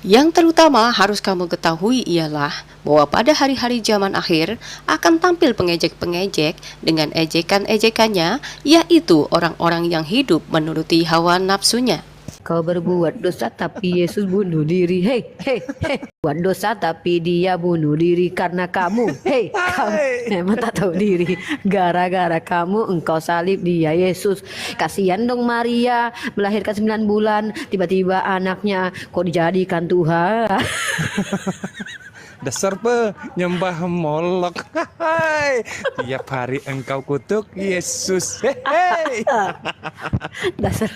Yang terutama harus kamu ketahui ialah bahwa pada hari-hari zaman akhir akan tampil pengejek-pengejek dengan ejekan-ejekannya, yaitu orang-orang yang hidup menuruti hawa nafsunya. Kau berbuat dosa tapi Yesus bunuh diri. Hei, hei, hei. Buat dosa tapi dia bunuh diri karena kamu. Hei, kamu memang tak tahu diri. Gara-gara kamu engkau salib dia Yesus. Kasihan dong Maria, melahirkan 9 bulan, tiba-tiba anaknya kok dijadikan Tuhan. Dasar penyembah Molok. Tiap hari engkau kutuk Yesus. Dasar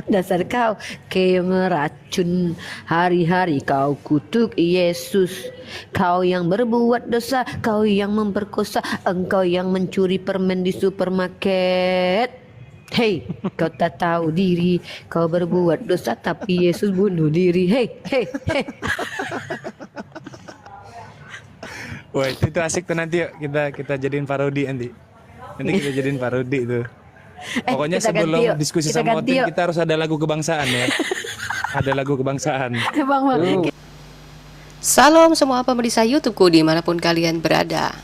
dasar kau meracun, hari-hari kau kutuk Yesus. Kau yang berbuat dosa, kau yang memperkosa, engkau yang mencuri permen di supermarket. Hei, kau tak tahu diri, kau berbuat dosa tapi Yesus bunuh diri. Hei, hei, hei. Wah, itu asik tuh, nanti yuk kita jadiin parodi nanti. Nanti kita jadiin parodi tuh. Pokoknya sebelum diskusi sama Otin kita harus ada lagu kebangsaan ya. Ada lagu kebangsaan. Bang. Salam semua pemirsa YouTubeku dimanapun kalian berada.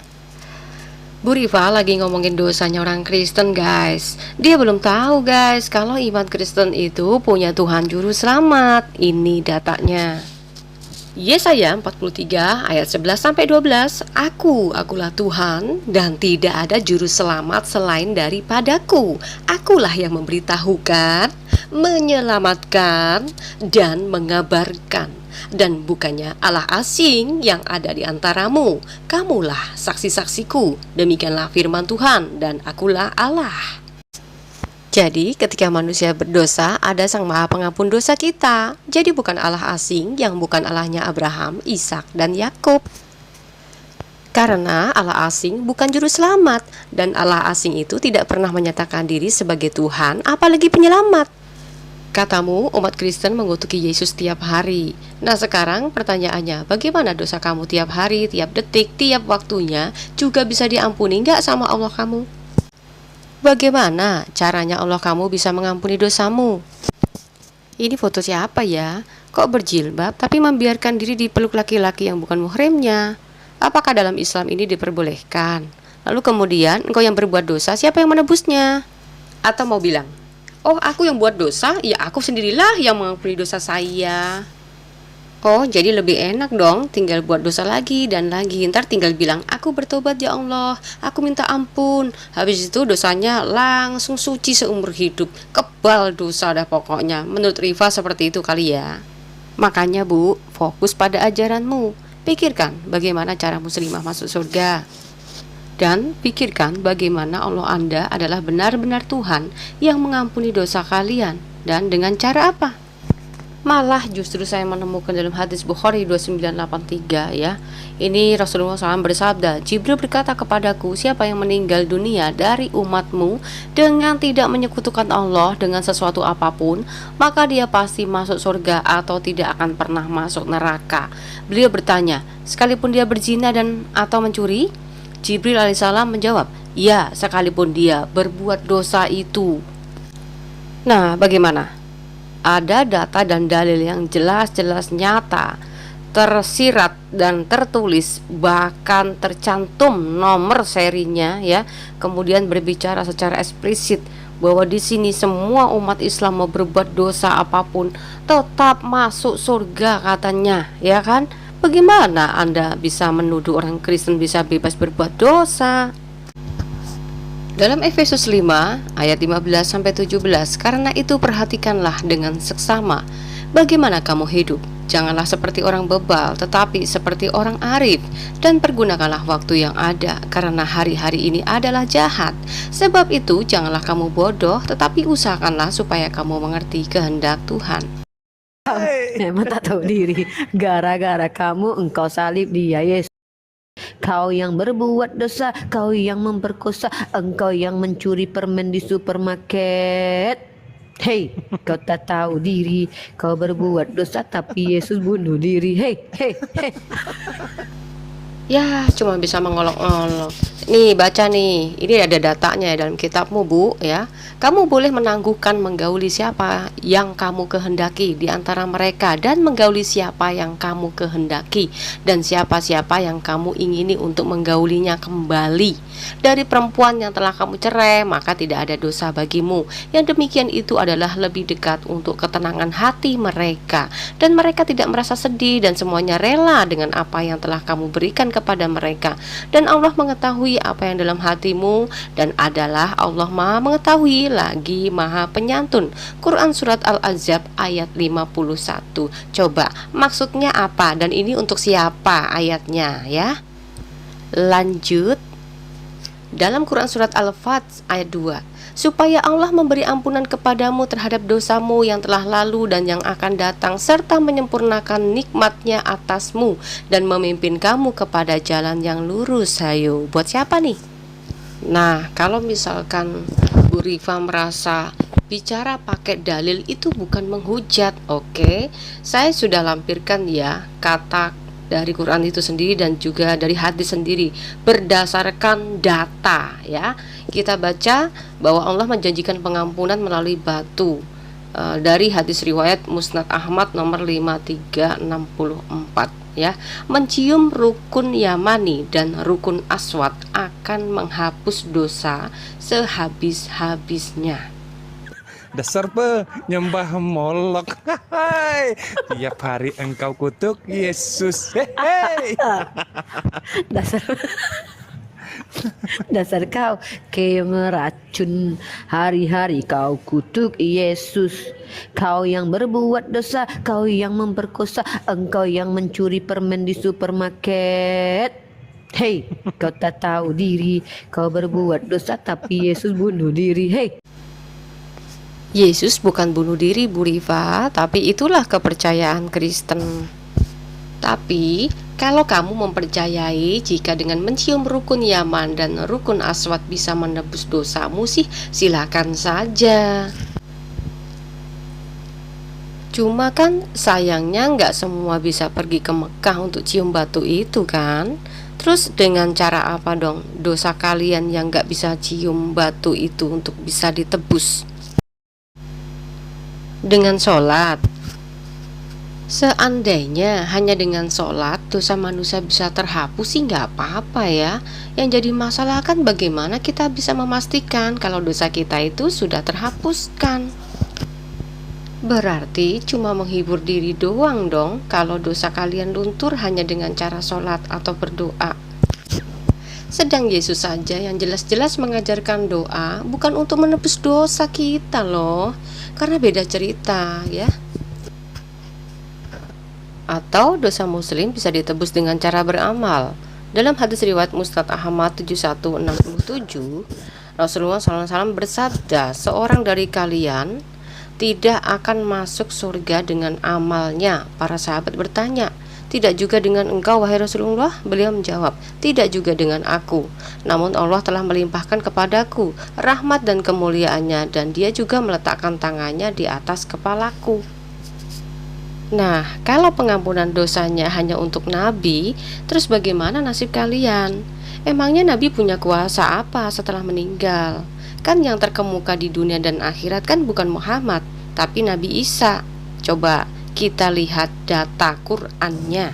Bu Riva lagi ngomongin dosanya orang Kristen guys. Dia belum tahu guys kalau iman Kristen itu punya Tuhan Juru Selamat. Ini datanya. Yesaya 43 ayat 11-12. Akulah Tuhan dan tidak ada juru selamat selain daripadaku. Akulah yang memberitahukan, menyelamatkan, dan mengabarkan. Dan bukannya Allah asing yang ada di antaramu. Kamulah saksi-saksiku. Demikianlah firman Tuhan, dan akulah Allah. Jadi ketika manusia berdosa, ada Sang Maha Pengampun dosa kita. Jadi bukan Allah asing yang bukan Allahnya Abraham, Ishak, dan Yakub. Karena Allah asing bukan juru selamat, dan Allah asing itu tidak pernah menyatakan diri sebagai Tuhan, apalagi penyelamat. Katamu umat Kristen mengutuki Yesus tiap hari. Nah sekarang pertanyaannya, bagaimana dosa kamu tiap hari, tiap detik, tiap waktunya juga bisa diampuni nggak sama Allah kamu? Bagaimana caranya Allah kamu bisa mengampuni dosamu? Ini foto siapa ya? Kok berjilbab tapi membiarkan diri dipeluk laki-laki yang bukan muhrimnya? Apakah dalam Islam ini diperbolehkan? Lalu kemudian engkau yang berbuat dosa, siapa yang menebusnya? Atau mau bilang, oh aku yang buat dosa, ya aku sendirilah yang mengampuni dosa saya. Oh jadi lebih enak dong, tinggal buat dosa lagi dan lagi. Ntar tinggal bilang, aku bertobat ya Allah, aku minta ampun. Habis itu dosanya langsung suci seumur hidup. Kebal dosa dah pokoknya. Menurut Riva seperti itu kali ya. Makanya Bu, fokus pada ajaranmu. Pikirkan bagaimana cara muslimah masuk surga. Dan pikirkan bagaimana Allah Anda adalah benar-benar Tuhan yang mengampuni dosa kalian. Dan dengan cara apa? Malah justru saya menemukan dalam hadis Bukhari 2983 ya. Ini Rasulullah SAW bersabda, Jibril berkata kepadaku, siapa yang meninggal dunia dari umatmu dengan tidak menyekutukan Allah dengan sesuatu apapun, maka dia pasti masuk surga atau tidak akan pernah masuk neraka. Beliau bertanya, sekalipun dia berzina dan atau mencuri? Jibril alaihissalam menjawab, ya sekalipun dia berbuat dosa itu. Nah bagaimana? Ada data dan dalil yang jelas-jelas nyata, tersirat dan tertulis, bahkan tercantum nomor serinya ya. Kemudian berbicara secara eksplisit bahwa di sini semua umat Islam mau berbuat dosa apapun tetap masuk surga katanya, ya kan? Bagaimana Anda bisa menuduh orang Kristen bisa bebas berbuat dosa? Dalam Efesus 5 ayat 15-17, karena itu perhatikanlah dengan seksama bagaimana kamu hidup. Janganlah seperti orang bebal, tetapi seperti orang arif, dan pergunakanlah waktu yang ada, karena hari-hari ini adalah jahat. Sebab itu janganlah kamu bodoh, tetapi usahakanlah supaya kamu mengerti kehendak Tuhan. Memang tak tahu diri. Gara-gara kamu engkau salib dia Yesus. Kau yang berbuat dosa, kau yang memperkosa, engkau yang mencuri permen di supermarket. Hei, kau tak tahu diri, kau berbuat dosa tapi Yesus bunuh diri. Hei, hei, hei. Ya, cuma bisa mengolok-olok. Nih, baca nih. Ini ada datanya ya dalam kitabmu, Bu, ya. Kamu boleh menangguhkan menggauli siapa yang kamu kehendaki di antara mereka dan menggauli siapa yang kamu kehendaki dan siapa-siapa yang kamu ingini untuk menggaulinya kembali. Dari perempuan yang telah kamu cerai, maka tidak ada dosa bagimu. Yang demikian itu adalah lebih dekat untuk ketenangan hati mereka, dan mereka tidak merasa sedih dan semuanya rela dengan apa yang telah kamu berikan kepada mereka. Dan Allah mengetahui apa yang dalam hatimu, dan adalah Allah Maha mengetahui lagi Maha penyantun. Quran Surat Al-Ahzab ayat 51. Coba maksudnya apa dan ini untuk siapa ayatnya ya? Lanjut. Dalam Quran Surat Al-Fath ayat 2, supaya Allah memberi ampunan kepadamu terhadap dosamu yang telah lalu dan yang akan datang, serta menyempurnakan nikmatnya atasmu dan memimpin kamu kepada jalan yang lurus. Hayo, buat siapa nih? Nah, kalau misalkan Bu Rifa merasa bicara pakai dalil itu bukan menghujat, oke, saya sudah lampirkan ya kata dari Quran itu sendiri dan juga dari hadis sendiri berdasarkan data ya. Kita baca bahwa Allah menjanjikan pengampunan melalui batu dari hadis riwayat Musnad Ahmad nomor 5364 ya. Mencium rukun Yamani dan rukun Aswad akan menghapus dosa sehabis-habisnya. Dasar penyembah Molok. Hai, tiap hari engkau kutuk Yesus. Hei. Dasar dasar kau yang meracun, hari-hari kau kutuk Yesus. Kau yang berbuat dosa, kau yang memperkosa, engkau yang mencuri permen di supermarket. Hei, kau tak tahu diri, kau berbuat dosa tapi Yesus bunuh diri. Hei, Yesus bukan bunuh diri, Bu Rifa, tapi itulah kepercayaan Kristen. Tapi kalau kamu mempercayai jika dengan mencium rukun Yaman dan rukun Aswad bisa menebus dosamu sih, silakan saja. Cuma kan sayangnya nggak semua bisa pergi ke Mekah untuk cium batu itu kan. Terus dengan cara apa dong dosa kalian yang nggak bisa cium batu itu untuk bisa ditebus? Dengan sholat. Seandainya hanya dengan sholat dosa manusia bisa terhapus sih nggak apa-apa ya. Yang jadi masalah kan bagaimana kita bisa memastikan kalau dosa kita itu sudah terhapuskan. Berarti cuma menghibur diri doang dong kalau dosa kalian luntur hanya dengan cara sholat atau berdoa. Sedang Yesus saja yang jelas-jelas mengajarkan doa bukan untuk menebus dosa kita loh. Karena beda cerita ya. Atau dosa muslim bisa ditebus dengan cara beramal. Dalam hadis riwayat Musnad Ahmad 7167, Rasulullah SAW bersabda, seorang dari kalian tidak akan masuk surga dengan amalnya. Para sahabat bertanya, tidak juga dengan engkau wahai Rasulullah? Beliau menjawab, tidak juga dengan aku. Namun Allah telah melimpahkan kepadaku rahmat dan kemuliaannya, dan dia juga meletakkan tangannya di atas kepalaku. Nah, kalau pengampunan dosanya hanya untuk Nabi, terus bagaimana nasib kalian? Emangnya Nabi punya kuasa apa setelah meninggal? Kan yang terkemuka di dunia dan akhirat kan bukan Muhammad, tapi Nabi Isa. Coba kita lihat data Qur'annya.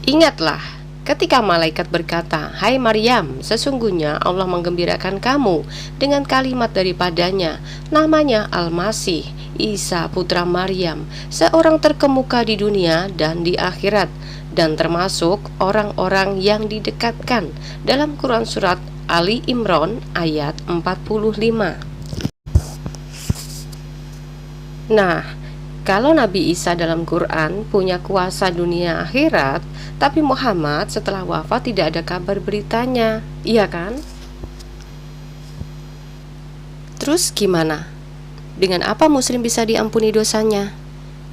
Ingatlah ketika malaikat berkata, hai Maryam, sesungguhnya Allah menggembirakan kamu dengan kalimat daripadanya, namanya Al-Masih, Isa putra Maryam, seorang terkemuka di dunia dan di akhirat, dan termasuk orang-orang yang didekatkan. Dalam Quran Surat Ali Imran ayat 45. Nah, kalau Nabi Isa dalam Quran punya kuasa dunia akhirat, tapi Muhammad setelah wafat tidak ada kabar beritanya, iya kan? Terus gimana? Dengan apa muslim bisa diampuni dosanya?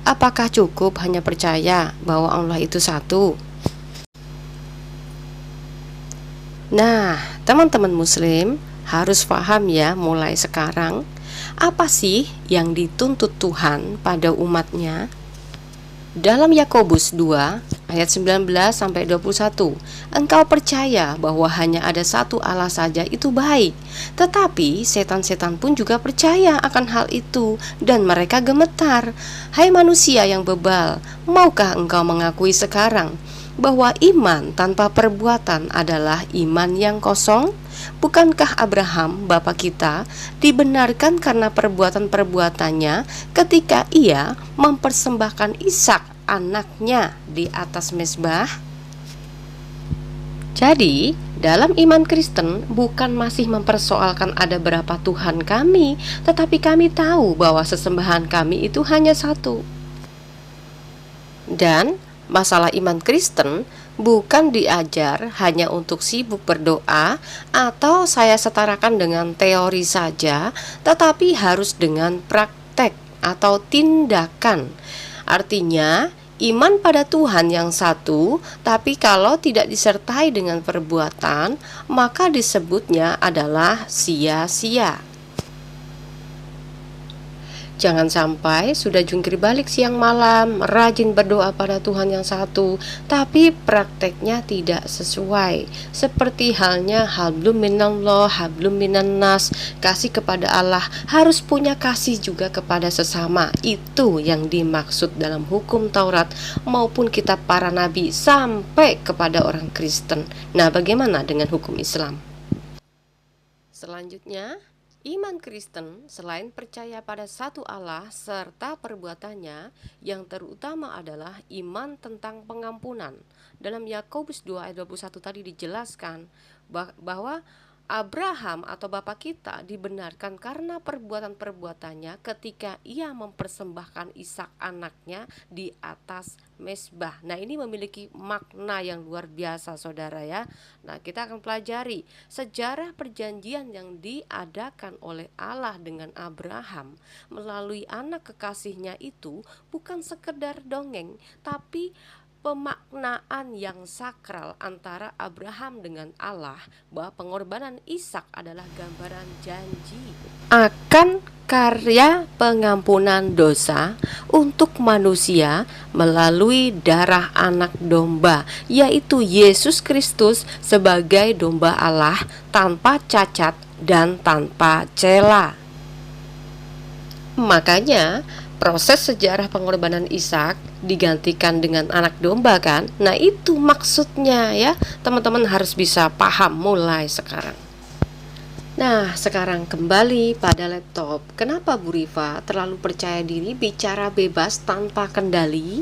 Apakah cukup hanya percaya bahwa Allah itu satu? Nah, teman-teman muslim harus paham ya mulai sekarang, apa sih yang dituntut Tuhan pada umatnya? Dalam Yakobus 2 Ayat 19 sampai 21. Engkau percaya bahwa hanya ada satu Allah saja, itu baik. Tetapi setan-setan pun juga percaya akan hal itu, dan mereka gemetar. Hai manusia yang bebal, maukah engkau mengakui sekarang bahwa iman tanpa perbuatan adalah iman yang kosong? Bukankah Abraham, bapa kita, dibenarkan karena perbuatan-perbuatannya ketika ia mempersembahkan Ishak anaknya di atas mezbah? Jadi, dalam iman Kristen bukan masih mempersoalkan ada berapa Tuhan kami, tetapi kami tahu bahwa sesembahan kami itu hanya satu. Dan masalah iman Kristen bukan diajar hanya untuk sibuk berdoa atau saya setarakan dengan teori saja, tetapi harus dengan praktek atau tindakan. Artinya, iman pada Tuhan yang satu, tapi kalau tidak disertai dengan perbuatan, maka disebutnya adalah sia-sia. Jangan sampai sudah jungkir balik siang malam, rajin berdoa pada Tuhan yang satu, tapi prakteknya tidak sesuai. Seperti halnya hablum minallah, hablum minannas, kasih kepada Allah, harus punya kasih juga kepada sesama. Itu yang dimaksud dalam hukum Taurat maupun kitab para nabi sampai kepada orang Kristen. Nah, bagaimana dengan hukum Islam? Selanjutnya, iman Kristen selain percaya pada satu Allah serta perbuatannya, yang terutama adalah iman tentang pengampunan. Dalam Yakobus 2 ayat 21 tadi dijelaskan bahwa Abraham atau bapa kita dibenarkan karena perbuatan-perbuatannya ketika ia mempersembahkan Ishak anaknya di atas mezbah. Nah, ini memiliki makna yang luar biasa, saudara ya. Nah, kita akan pelajari sejarah perjanjian yang diadakan oleh Allah dengan Abraham melalui anak kekasihnya itu bukan sekedar dongeng, tapi pemaknaan yang sakral antara Abraham dengan Allah, bahwa pengorbanan Ishak adalah gambaran janji akan karya pengampunan dosa untuk manusia melalui darah anak domba, yaitu Yesus Kristus sebagai domba Allah tanpa cacat dan tanpa cela. Makanya proses sejarah pengorbanan Ishak digantikan dengan anak domba kan? Nah, itu maksudnya ya. Teman-teman harus bisa paham mulai sekarang. Nah, sekarang kembali pada laptop. Kenapa Bu Rifa terlalu percaya diri bicara bebas tanpa kendali?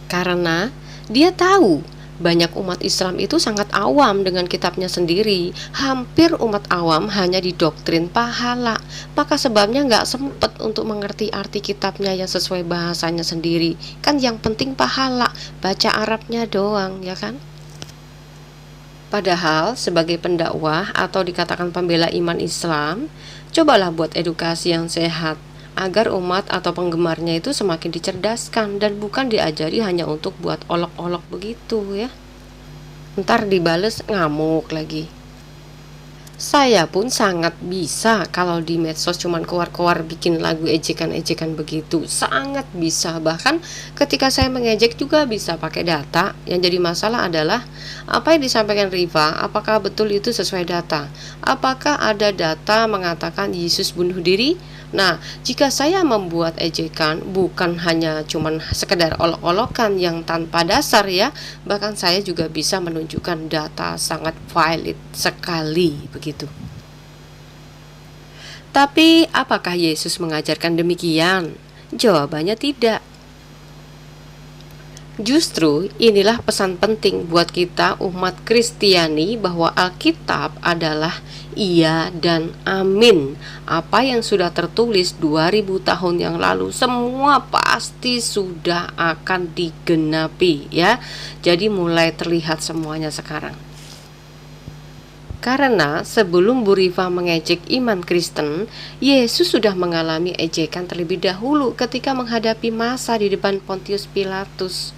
Karena dia tahu banyak umat Islam itu sangat awam dengan kitabnya sendiri. Hampir umat awam hanya didoktrin pahala. Maka sebabnya nggak sempet untuk mengerti arti kitabnya yang sesuai bahasanya sendiri. Kan yang penting pahala, baca Arabnya doang, ya kan? Padahal sebagai pendakwah atau dikatakan pembela iman Islam, cobalah buat edukasi yang sehat agar umat atau penggemarnya itu semakin dicerdaskan dan bukan diajari hanya untuk buat olok-olok begitu ya. Ntar dibales ngamuk lagi. Saya pun sangat bisa kalau di medsos cuman keluar-keluar bikin lagu ejekan-ejekan begitu. Sangat bisa. Bahkan ketika saya mengejek juga bisa pakai data. Yang jadi masalah adalah apa yang disampaikan Rifa, apakah betul itu sesuai data? Apakah ada data mengatakan Yesus bunuh diri? Nah, jika saya membuat ejekan bukan hanya cuman sekedar olok-olokan yang tanpa dasar ya, bahkan saya juga bisa menunjukkan data sangat valid sekali begitu. Tapi apakah Yesus mengajarkan demikian? Jawabannya tidak. Justru inilah pesan penting buat kita umat Kristiani bahwa Alkitab adalah iya dan amin. Apa yang sudah tertulis 2000 tahun yang lalu semua pasti sudah akan digenapi ya. Jadi mulai terlihat semuanya sekarang. Karena sebelum Bu Rifa mengejek iman Kristen, Yesus sudah mengalami ejekan terlebih dahulu ketika menghadapi masa di depan Pontius Pilatus.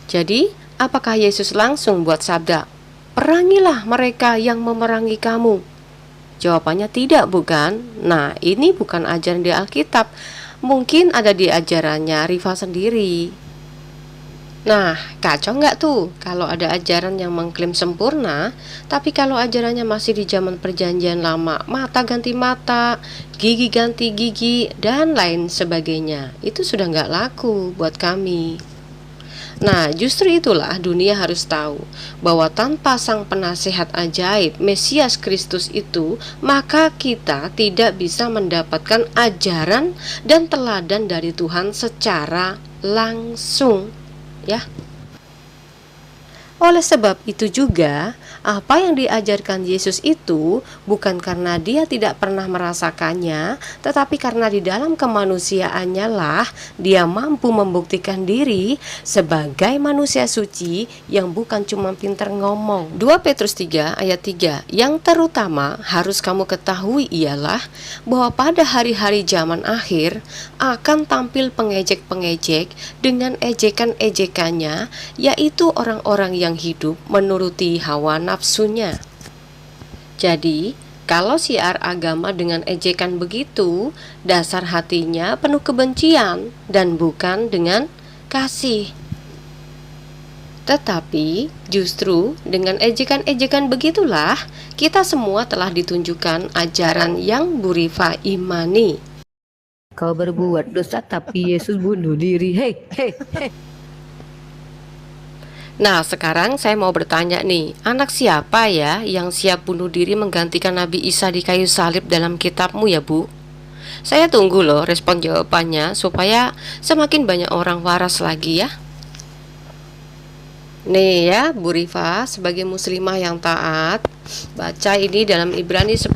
Jadi, apakah Yesus langsung buat sabda, "Perangilah mereka yang memerangi kamu"? Jawabannya tidak, bukan? Nah, ini bukan ajaran di Alkitab. Mungkin ada di ajarannya Rifa sendiri. Nah, kacau nggak tuh kalau ada ajaran yang mengklaim sempurna, tapi kalau ajarannya masih di zaman perjanjian lama, mata ganti mata, gigi ganti gigi, dan lain sebagainya, itu sudah nggak laku buat kami. Nah, justru itulah dunia harus tahu bahwa tanpa sang penasehat ajaib, Mesias Kristus itu, maka kita tidak bisa mendapatkan ajaran dan teladan dari Tuhan secara langsung, ya. Oleh sebab itu juga, apa yang diajarkan Yesus itu bukan karena dia tidak pernah merasakannya, tetapi karena di dalam kemanusiaannya lah dia mampu membuktikan diri sebagai manusia suci yang bukan cuma pintar ngomong. 2 Petrus 3 ayat 3, yang terutama harus kamu ketahui ialah bahwa pada hari-hari zaman akhir akan tampil pengejek-pengejek dengan ejekan-ejekannya, yaitu orang-orang yang hidup menuruti hawa nafsunya. Jadi, kalau siar agama dengan ejekan begitu, dasar hatinya penuh kebencian dan bukan dengan kasih. Tetapi justru dengan ejekan-ejekan begitulah kita semua telah ditunjukkan ajaran yang Bu Rifa imani. Kau berbuat dosa tapi Yesus bunuh diri. Hei, hei, hei. Nah, sekarang saya mau bertanya nih, anak siapa ya yang siap bunuh diri menggantikan Nabi Isa di kayu salib dalam kitabmu ya, Bu? Saya tunggu loh respon jawabannya supaya semakin banyak orang waras lagi ya. Nih ya, Bu Rifa sebagai muslimah yang taat, baca ini dalam Ibrani 10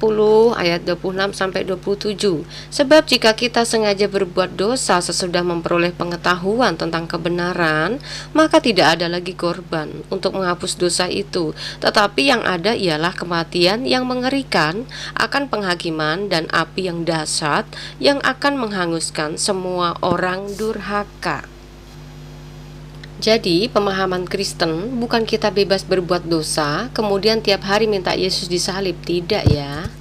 ayat 26 sampai 27. Sebab jika kita sengaja berbuat dosa sesudah memperoleh pengetahuan tentang kebenaran, maka tidak ada lagi korban untuk menghapus dosa itu, tetapi yang ada ialah kematian yang mengerikan akan penghakiman dan api yang dahsyat yang akan menghanguskan semua orang durhaka. Jadi, pemahaman Kristen bukan kita bebas berbuat dosa, kemudian tiap hari minta Yesus disalib, tidak ya.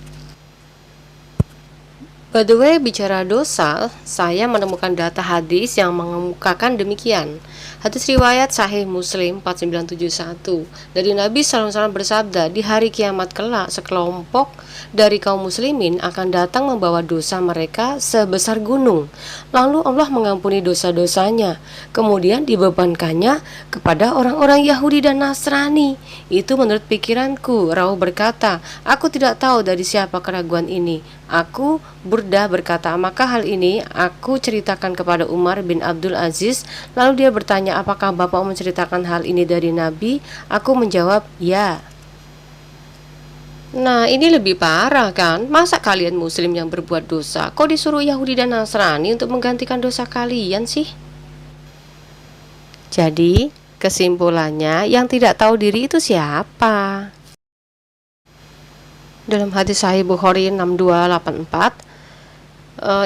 By the way, bicara dosa, saya menemukan data hadis yang mengemukakan demikian. Hadis riwayat Sahih Muslim 4971 dari Nabi SAW bersabda, di hari kiamat kelak sekelompok dari kaum muslimin akan datang membawa dosa mereka sebesar gunung. Lalu Allah mengampuni dosa-dosanya, kemudian dibebankannya kepada orang-orang Yahudi dan Nasrani. Itu menurut pikiranku. Raul berkata, aku tidak tahu dari siapa keraguan ini. Aku, Burdah berkata, maka hal ini aku ceritakan kepada Umar bin Abdul Aziz. Lalu dia bertanya, apakah Bapak menceritakan hal ini dari Nabi? Aku menjawab, ya. Nah, ini lebih parah kan? Masa kalian muslim yang berbuat dosa kok disuruh Yahudi dan Nasrani untuk menggantikan dosa kalian sih? Jadi, kesimpulannya yang tidak tahu diri itu siapa? Dalam hadis Sahih Bukhari 6284,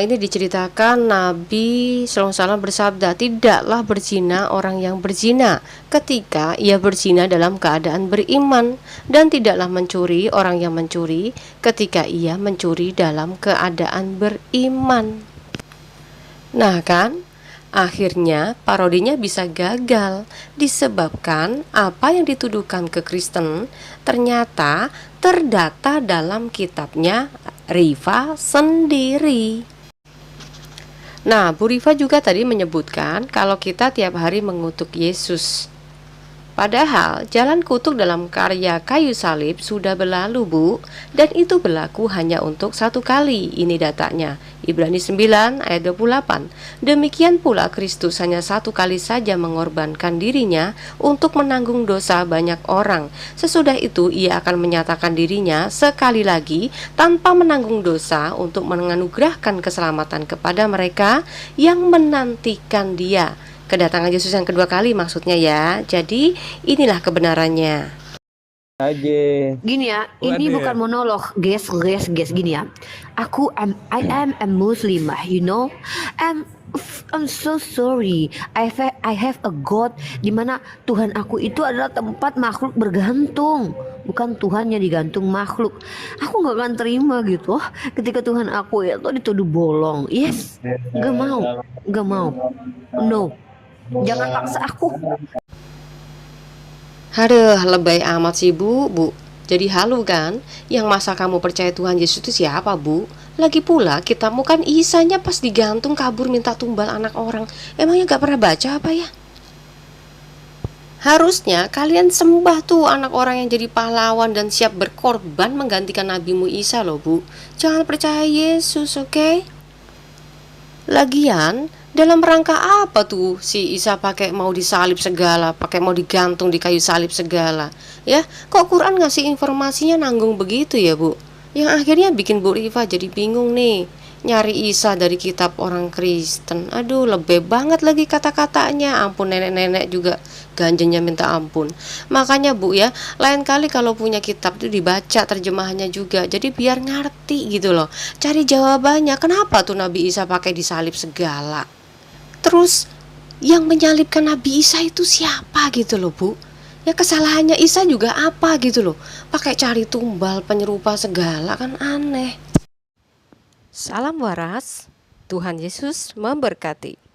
ini diceritakan Nabi SAW bersabda, tidaklah berzina orang yang berzina ketika ia berzina dalam keadaan beriman, dan tidaklah mencuri orang yang mencuri ketika ia mencuri dalam keadaan beriman. Nah kan, akhirnya parodinya bisa gagal disebabkan apa yang dituduhkan ke Kristen ternyata terdata dalam kitabnya Rifa sendiri. Nah, Bu Rifa juga tadi menyebutkan kalau kita tiap hari mengutuk Yesus. Padahal jalan kutuk dalam karya kayu salib sudah berlalu, Bu, dan itu berlaku hanya untuk satu kali. Ini datanya, Ibrani 9 ayat 28. Demikian pula Kristus hanya satu kali saja mengorbankan dirinya untuk menanggung dosa banyak orang. Sesudah itu ia akan menyatakan dirinya sekali lagi tanpa menanggung dosa untuk menganugerahkan keselamatan kepada mereka yang menantikan dia. Kedatangan Yesus yang kedua kali maksudnya ya. Jadi inilah kebenarannya. Aja. Gini ya, ini bukan monolog, guys, gini ya. I am a Muslimah, you know. I'm so sorry. I have a God di mana Tuhan aku itu adalah tempat makhluk bergantung, bukan Tuhan yang digantung makhluk. Aku nggak akan terima gitu ketika Tuhan aku itu dituduh bolong. Yes, nggak mau, no. Jangan paksa aku. Aduh, lebay amat sih Bu. Jadi halu kan? Yang masa kamu percaya Tuhan Yesus itu siapa Bu? Lagi pula kita kan Isanya pas digantung kabur minta tumbal anak orang. Emangnya gak pernah baca apa ya? Harusnya kalian sembah tuh anak orang yang jadi pahlawan dan siap berkorban menggantikan nabimu Isa loh Bu. Jangan percaya Yesus, oke? Lagian dalam rangka apa tuh si Isa pakai mau disalib segala, pakai mau digantung di kayu salib segala? Ya, kok Quran ngasih informasinya nanggung begitu ya Bu? Yang akhirnya bikin Bu Rifa jadi bingung nih. Nyari Isa dari kitab orang Kristen. Aduh, lebih banget lagi kata-katanya. Ampun, nenek-nenek juga ganjennya minta ampun. Makanya Bu ya, lain kali kalau punya kitab itu dibaca terjemahannya juga. Jadi biar ngerti gitu loh. Cari jawabannya. Kenapa tuh Nabi Isa pakai disalib segala? Terus yang menyalibkan Nabi Isa itu siapa gitu loh Bu? Ya kesalahannya Isa juga apa gitu loh. Pakai cari tumbal penyerupa segala kan aneh. Salam waras, Tuhan Yesus memberkati.